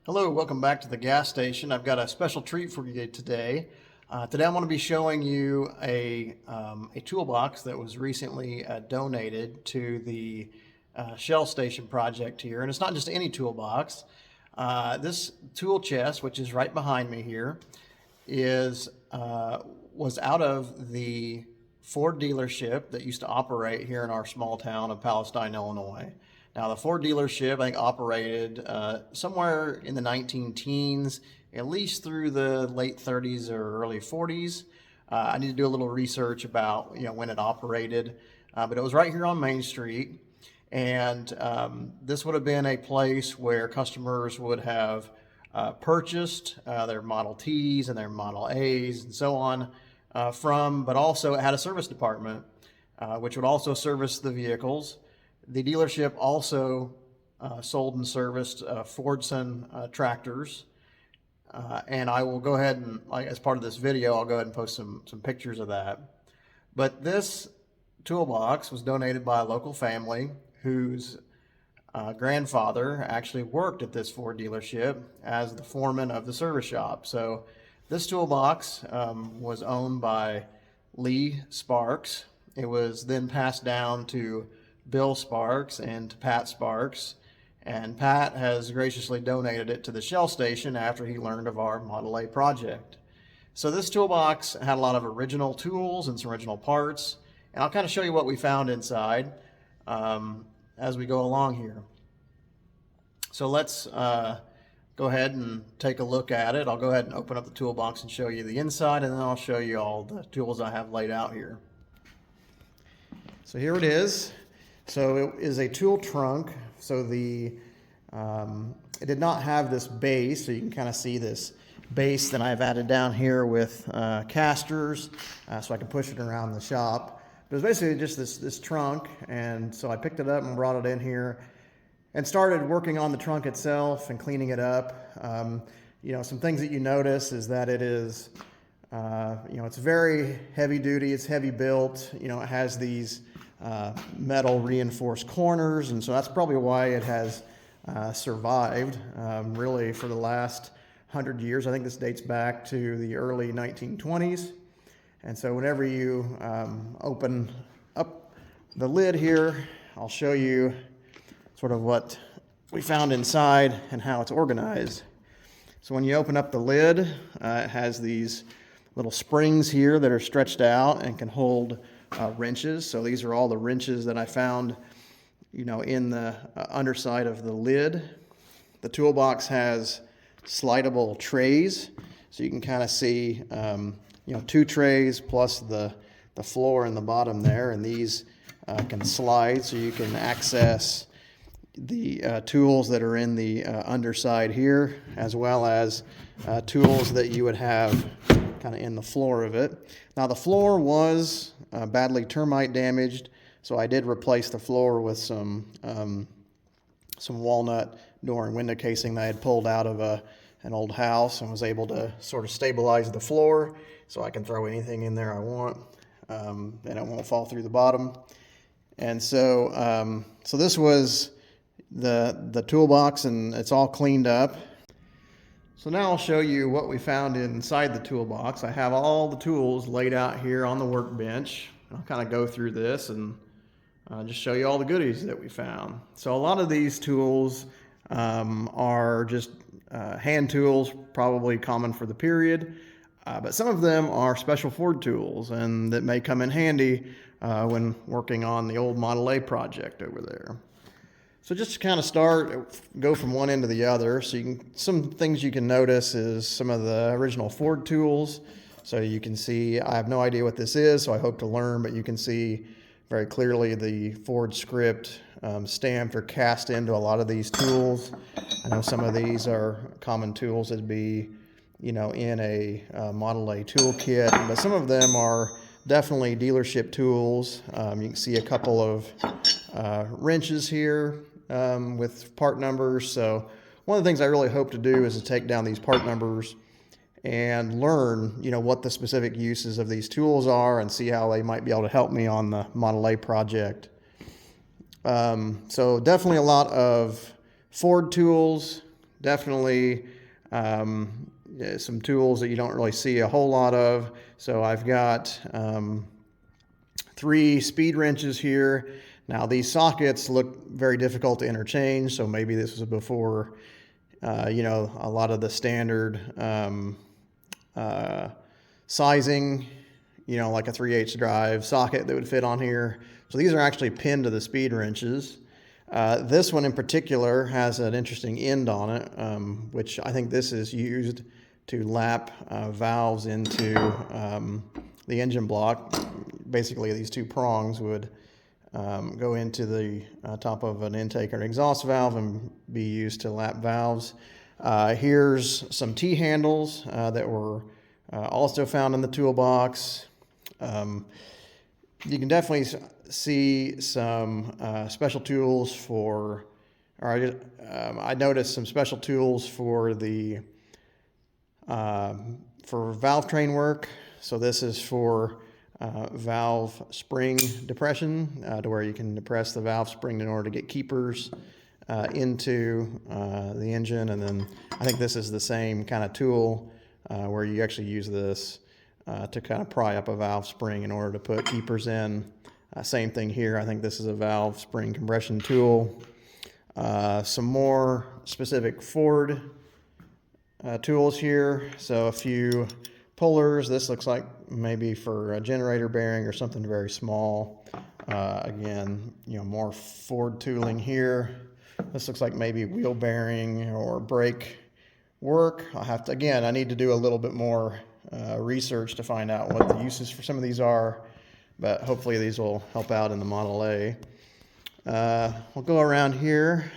Hello, welcome back to the gas station. I've got a special treat for you today. Today I'm going to be showing you a toolbox that was recently donated to the Shell Station project here. And it's not just any toolbox. This tool chest, which is right behind me here, was out of the Ford dealership that used to operate here in our small town of Palestine, Illinois. Now, the Ford dealership, I think, operated somewhere in the 19 teens, at least through the late 30s or early 40s. I need to do a little research about when it operated, but it was right here on Main Street, and this would have been a place where customers would have purchased their Model Ts and their Model As and so on from, but also it had a service department, which would also service the vehicles. The dealership also sold and serviced Fordson tractors, and I will go ahead and, as part of this video, I'll go ahead and post some pictures of that. But this toolbox was donated by a local family whose grandfather actually worked at this Ford dealership as the foreman of the service shop. So this toolbox was owned by Lee Sparks. It was then passed down to Bill Sparks and to Pat Sparks, and Pat has graciously donated it to the Shell Station after he learned of our Model A project. So this toolbox had a lot of original tools and some original parts, and I'll kind of show you what we found inside as we go along here. So let's go ahead and take a look at it. I'll go ahead and open up the toolbox and show you the inside, and then I'll show you all the tools I have laid out here. So here it is. So it is a tool trunk. So it did not have this base, so you can kind of see this base that I've added down here with casters, so I can push it around the shop. But it's basically just this trunk, and so I picked it up and brought it in here and started working on the trunk itself and cleaning it up. Some things that you notice is that it is, it's very heavy duty, it's heavy built, it has these metal reinforced corners, and so that's probably why it has survived really for the last 100 years. I think this dates back to the early 1920s. And so whenever you open up the lid here, I'll show you sort of what we found inside and how it's organized. So when you open up the lid, it has these little springs here that are stretched out and can hold wrenches. So these are all the wrenches that I found, in the underside of the lid. The toolbox has slidable trays, so you can kind of see, 2 trays plus the floor in the bottom there, and these can slide, so you can access the tools that are in the underside here, as well as tools that you would have kind of in the floor of it. Now the floor was badly termite damaged, so I did replace the floor with some walnut door and window casing that I had pulled out of an old house, and was able to sort of stabilize the floor so I can throw anything in there I want and it won't fall through the bottom. And so this was the toolbox, and it's all cleaned up. So now I'll show you what we found inside the toolbox. I have all the tools laid out here on the workbench. I'll kind of go through this and just show you all the goodies that we found. So a lot of these tools are just hand tools, probably common for the period, but some of them are special Ford tools, and that may come in handy when working on the old Model A project over there. So just to kind of go from one end to the other. So some things you can notice is some of the original Ford tools. So you can see, I have no idea what this is, so I hope to learn, but you can see very clearly the Ford script stamped or cast into a lot of these tools. I know some of these are common tools that'd be, in a Model A toolkit, but some of them are definitely dealership tools. You can see a couple of wrenches here with part numbers. So one of the things I really hope to do is to take down these part numbers and learn, what the specific uses of these tools are, and see how they might be able to help me on the Model A project. So definitely a lot of Ford tools, definitely yeah, some tools that you don't really see a whole lot of. So I've got 3 speed wrenches here. Now these sockets look very difficult to interchange, so maybe this was before you know, a lot of the standard sizing, you know, like a 3/8 drive socket that would fit on here. So these are actually pinned to the speed wrenches. This one in particular has an interesting end on it, which I think this is used to lap valves into the engine block. Basically, these 2 prongs would go into the top of an intake or an exhaust valve and be used to lap valves. Here's some T-handles that were also found in the toolbox. You can definitely see some special tools for, or I noticed some special tools for the for valve train work. So this is for valve spring depression, to where you can depress the valve spring in order to get keepers into the engine. And then I think this is the same kind of tool where you actually use this to kind of pry up a valve spring in order to put keepers in. Same thing here. I think this is a valve spring compression tool. Some more specific Ford tools here. So a few pullers. This looks like maybe for a generator bearing or something very small. Again, you know, more Ford tooling here. This looks like maybe wheel bearing or brake work. I'll have to, again, I need to do a little bit more research to find out what the uses for some of these are, but hopefully these will help out in the Model A. We'll go around here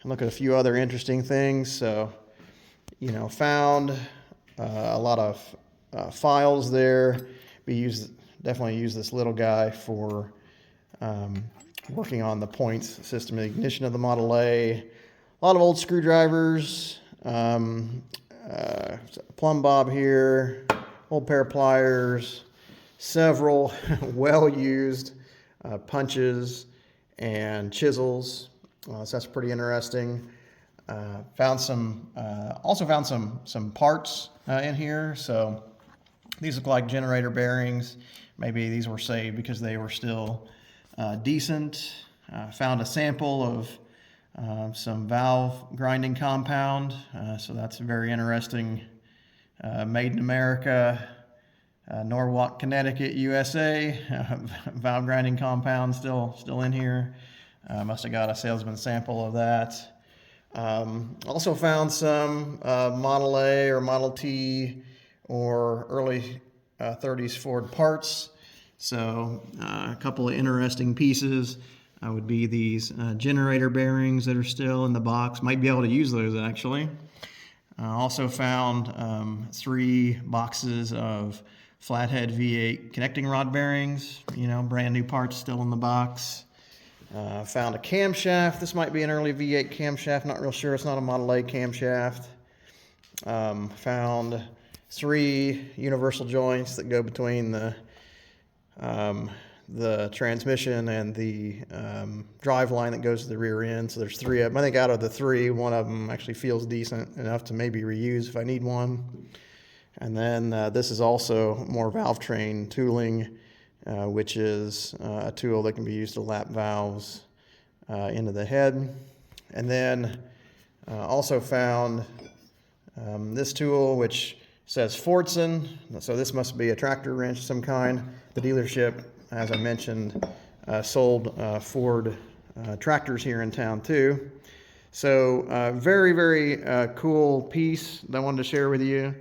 and look at a few other interesting things. So, you know, found a lot of files there. Definitely use this little guy for working on the points system and ignition of the Model A. A lot of old screwdrivers, plumb bob here, old pair of pliers, several well-used punches and chisels. So that's pretty interesting. Also found some parts in here. So these look like generator bearings. Maybe these were saved because they were still decent. Found a sample of some valve grinding compound. So that's very interesting. Made in America, Norwalk, Connecticut, USA. Valve grinding compound still in here. Must have got a salesman sample of that. Also found some Model A or Model T or early 30s Ford parts. So a couple of interesting pieces would be these generator bearings that are still in the box. Might be able to use those actually. Also found 3 boxes of flathead V8 connecting rod bearings, you know, brand new parts still in the box. Found a camshaft. This might be an early V8 camshaft, not real sure. It's not a Model A camshaft. Found 3 universal joints that go between the transmission and the drive line that goes to the rear end. So there's 3 of them. I think out of the 3, one of them actually feels decent enough to maybe reuse if I need one. And then this is also more valve train tooling, which is a tool that can be used to lap valves into the head. And then also found this tool, which says Fordson. So this must be a tractor wrench of some kind. The dealership, as I mentioned, sold Ford tractors here in town too. So very, very cool piece that I wanted to share with you.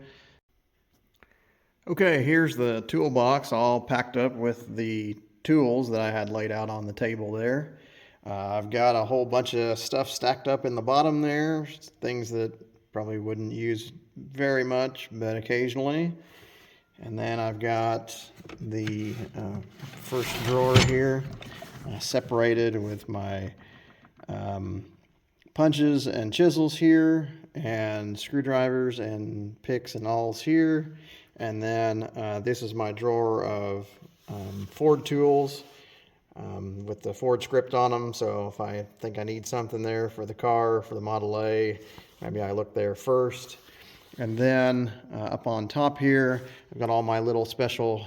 Okay, here's the toolbox all packed up with the tools that I had laid out on the table there. I've got a whole bunch of stuff stacked up in the bottom there, things that probably wouldn't use very much, but occasionally. And then I've got the first drawer here separated with my punches and chisels here, and screwdrivers and picks and awls here. And then this is my drawer of Ford tools. with the Ford script on them. So if I think I need something there for the car, for the Model A, maybe I look there first. And then up on top here, I've got all my little special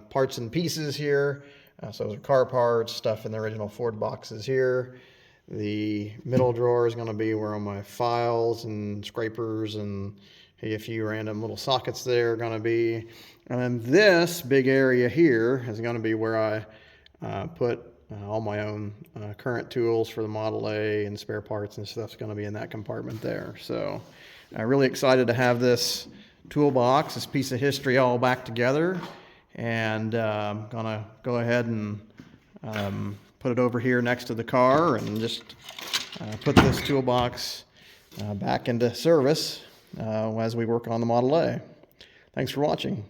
parts and pieces here. So those are car parts, stuff in the original Ford boxes here. The middle drawer is going to be where all my files and scrapers and a few random little sockets there are going to be. And then this big area here is going to be where I put all my own current tools for the Model A, and spare parts and stuff's going to be in that compartment there. So I'm really excited to have this toolbox, this piece of history all back together. And I'm going to go ahead and put it over here next to the car and just put this toolbox back into service as we work on the Model A. Thanks for watching.